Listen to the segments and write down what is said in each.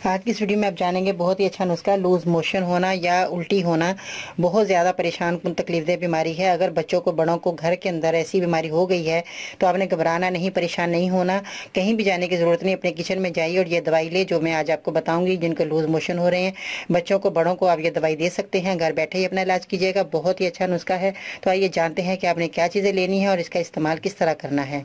आज की इस वीडियो में आप जानेंगे बहुत ही अच्छा नुस्खा। लूज मोशन होना या उल्टी होना बहुत ज़्यादा परेशान कुन तकलीफदेह बीमारी है। अगर बच्चों को बड़ों को घर के अंदर ऐसी बीमारी हो गई है तो आपने घबराना नहीं, परेशान नहीं होना, कहीं भी जाने की ज़रूरत नहीं। अपने किचन में जाइए और ये दवाई ले जो मैं आज आपको बताऊंगी। जिनको लूज मोशन हो रहे हैं, बच्चों को बड़ों को आप ये दवाई दे सकते हैं। घर बैठे ही अपना इलाज कीजिएगा, बहुत ही अच्छा नुस्खा है। तो आइए जानते हैं कि आपने क्या चीज़ें लेनी है और इसका इस्तेमाल किस तरह करना है।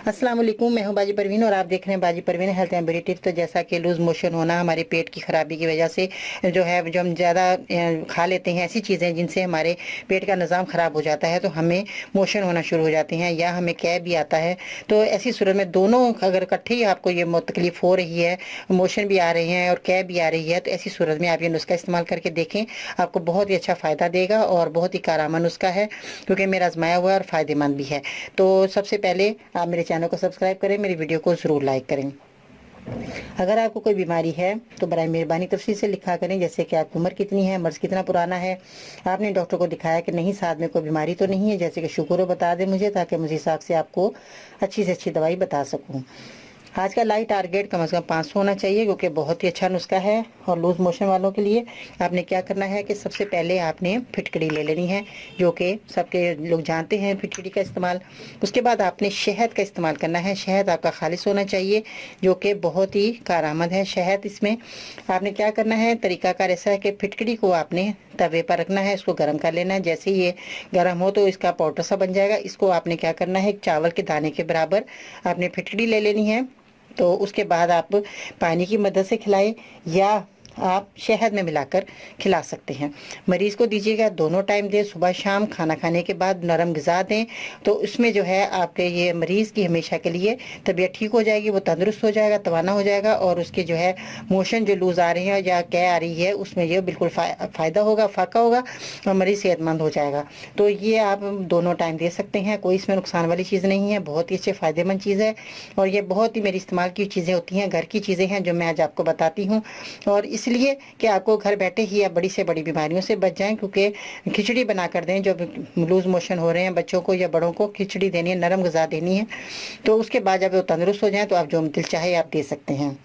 अस्सलाम वालेकुम, मैं हूं बाजी परवीन और आप देख रहे हैं बाजी Parveen health and beauty tips. तो जैसा कि लूज मोशन होना हमारे पेट की खराबी की वजह से जो हम ज़्यादा खा लेते हैं ऐसी चीज़ें जिनसे हमारे पेट का निज़ाम ख़राब हो जाता है, तो हमें मोशन होना शुरू हो जाते हैं या हमें कैब भी आता है। तो ऐसी सूरत में दोनों अगर इकट्ठे ही आपको ये तकलीफ हो रही है, मोशन भी आ रहे हैं और कैब भी आ रही है, तो ऐसी सूरत में आप ये नुस्खा इस्तेमाल करके देखें। आपको बहुत ही अच्छा फ़ायदा देगा और बहुत ही कारगर नुस्खा है क्योंकि मेरा आजमाया हुआ और फ़ायदेमंद भी है। तो सबसे पहले आप मेरे चैनल को सब्सक्राइब करें, मेरी वीडियो को ज़रूर लाइक करें। अगर आपको कोई बीमारी है तो बराए मेहरबानी तफसील से लिखा करें, जैसे कि आपकी उम्र कितनी है, मर्ज कितना पुराना है, आपने डॉक्टर को दिखाया कि नहीं, साथ में कोई बीमारी तो नहीं है, जैसे कि शुगर हो बता दें मुझे, ताकि मुझे हिसाब से आपको अच्छी से अच्छी दवाई बता सकूँ। आज का लाइव टारगेट कम से कम 500 होना चाहिए क्योंकि बहुत ही अच्छा नुस्खा है। और लूज मोशन वालों के लिए आपने क्या करना है कि सबसे पहले आपने फिटकड़ी ले लेनी है, जो कि सबके लोग जानते हैं फिटकड़ी का इस्तेमाल। उसके बाद आपने शहद का इस्तेमाल करना है। शहद आपका खालिश होना चाहिए जो कि बहुत ही कारगर है शहद। इसमें आपने क्या करना है, तरीकाकार ऐसा है कि फिटकड़ी को आपने तवे पर रखना है, इसको गर्म कर लेना है। जैसे ये गर्म हो तो इसका पाउडर सा बन जाएगा। इसको आपने क्या करना है, एक चावल के दाने के बराबर आपने फिटकड़ी ले लेनी है। तो उसके बाद आप पानी की मदद से खिलाएं या आप शहद में मिलाकर खिला सकते हैं। मरीज को दीजिएगा, दोनों टाइम दें, सुबह शाम, खाना खाने के बाद नरम ग़िज़ा दें। तो इसमें जो है आपके ये मरीज़ की हमेशा के लिए तबीयत ठीक हो जाएगी, वो तंदुरुस्त हो जाएगा, तवाना हो जाएगा और उसके जो है मोशन जो लूज़ आ रहे हैं या कै आ रही है उसमें ये बिल्कुल फ़ायदा होगा, फाका होगा और मरीज़ सेहतमंद हो जाएगा। तो ये आप दोनों टाइम दे सकते हैं, कोई इसमें नुकसान वाली चीज़ नहीं है, बहुत ही अच्छे फ़ायदेमंद चीज़ है। और ये बहुत ही मेरी इस्तेमाल की चीज़ें होती हैं, घर की चीज़ें हैं जो मैं आज आपको बताती हूँ। और इसलिए कि आपको घर बैठे ही आप बड़ी से बड़ी बीमारियों से बच जाएं। क्योंकि खिचड़ी बना कर दें, जो लूज मोशन हो रहे हैं बच्चों को या बड़ों को, खिचड़ी देनी है, नरम ग़िज़ा देनी है। तो उसके बाद जब वो तंदुरुस्त हो जाएं तो आप जो दिल चाहे आप दे सकते हैं।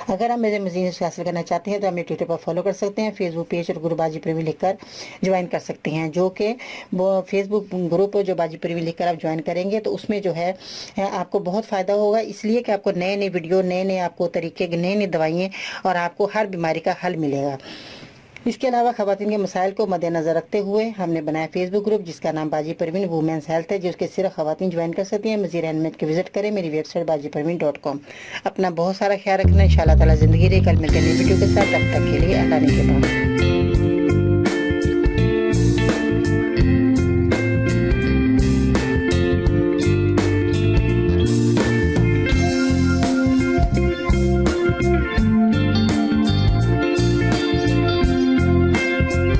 अगर आप मेरे मज़ीद हासिल करना चाहते हैं तो आप मेरे ट्विटर पर फॉलो कर सकते हैं, फेसबुक पेज और ग्रुप बाजी परवीन लिखकर ज्वाइन कर सकते हैं। जो कि वो फेसबुक ग्रुप जो बाजी परवीन लिखकर आप ज्वाइन करेंगे तो उसमें जो है आपको बहुत फ़ायदा होगा, इसलिए कि आपको नए नए वीडियो, नए नए आपको तरीके, नई नई दवाइयाँ और आपको हर बीमारी का हल मिलेगा। इसके अलावा ख़वातीन के मसाइल को मद्देनज़र रखते हुए हमने बनाया फेसबुक ग्रुप जिसका नाम बाजी परवीन वुमेंस हेल्थ है, जिसके सिर्फ ख़वातीन ज्वाइन कर सकती हैं। मज़ीद अहमियत के विजिट करें मेरी वेबसाइट bajiparveen.com। अपना बहुत सारा ख्याल रखना। इंशाअल्लाह ताला ज़िंदगी रही। कल मिलते हैं नई वीडियो के साथ, तब तक के लिए अल्लाह ने के पास।